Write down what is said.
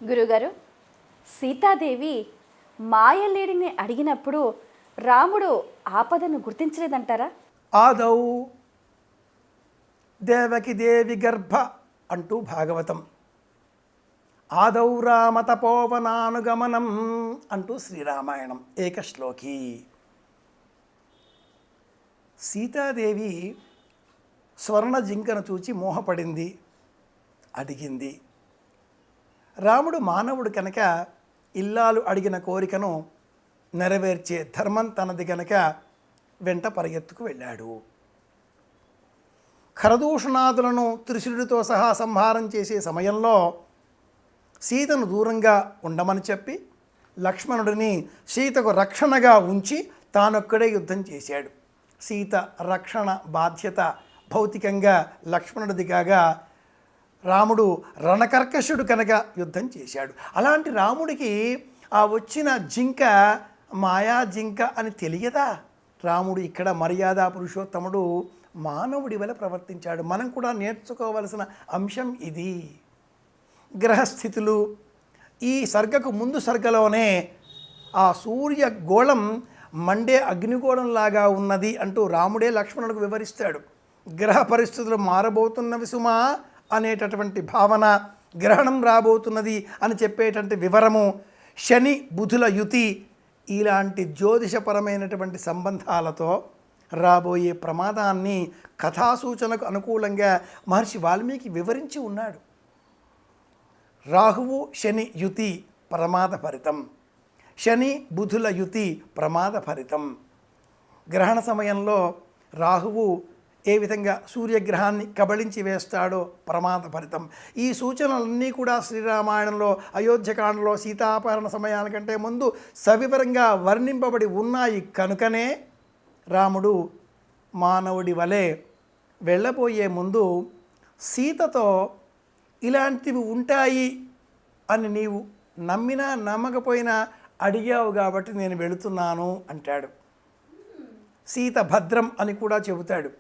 గురుగారు, సీతాదేవి మాయలేడిని అడిగినప్పుడు రాముడు ఆపదను గుర్తించలేదంటారా? ఆదౌ దేవకి దేవి గర్భ అంటూ భాగవతం, ఆదౌ రామ తపోవనానుగమనం అంటూ శ్రీరామాయణం ఏకశ్లోకి. సీతాదేవి స్వర్ణ జింకను చూచి మోహపడింది, అడిగింది. రాముడు మానవుడు కనుక ఇల్లాలు అడిగిన కోరికను నెరవేర్చే ధర్మం తనది కనుక వెంట పరిగెత్తుకు వెళ్ళాడు. ఖరదూషణాదులను త్రిశూలుడితో సహా సంహారం చేసే సమయంలో సీతను దూరంగా ఉండమని చెప్పి లక్ష్మణుడిని సీతకు రక్షణగా ఉంచి తానొక్కడే యుద్ధం చేశాడు. సీత రక్షణ బాధ్యత భౌతికంగా లక్ష్మణుడిది కాగా రాముడు రణకర్కశుడు కనుక యుద్ధం చేశాడు. అలాంటి రాముడికి ఆ వచ్చిన జింక మాయా జింక అని తెలియదా? రాముడు ఇక్కడ మర్యాదా పురుషోత్తముడు మానవుడి వలె ప్రవర్తించాడు. మనం కూడా నేర్చుకోవలసిన అంశం ఇది. గ్రహస్థితులు ఈ సర్గకు ముందు సర్గలోనే ఆ సూర్య గోళం మండే అగ్నిగోళంలాగా ఉన్నది అంటూ రాముడే లక్ష్మణుడికి వివరిస్తాడు. గ్రహ పరిస్థితులు మారబోతున్నవి సుమా అనేటటువంటి భావన, గ్రహణం రాబోతున్నది అని చెప్పేటువంటి వివరము, శని బుధుల యుతి ఇలాంటి జ్యోతిషపరమైనటువంటి సంబంధాలతో రాబోయే ప్రమాదాన్ని కథాసూచనకు అనుకూలంగా మహర్షి వాల్మీకి వివరించి ఉన్నాడు. రాహువు శని యుతి ప్రమాదభరితం, శని బుధుల యుతి ప్రమాదభరితం. గ్రహణ సమయంలో రాహువు ఏ విధంగా సూర్యగ్రహాన్ని కబళించి వేస్తాడో ప్రమాదభరితం. ఈ సూచనలన్నీ కూడా శ్రీరామాయణంలో అయోధ్యకాండలో సీతాపహరణ సమయానికంటే ముందు సవివరంగా వర్ణింపబడి ఉన్నాయి కనుకనే రాముడు మానవుడి వలె వెళ్ళబోయే ముందు సీతతో ఇలాంటివి ఉంటాయి అని నీవు నమ్మినా నమ్మకపోయినా అడిగావు కాబట్టి నేను వెళుతున్నాను అంటాడు. సీత భద్రం అని కూడా చెబుతాడు.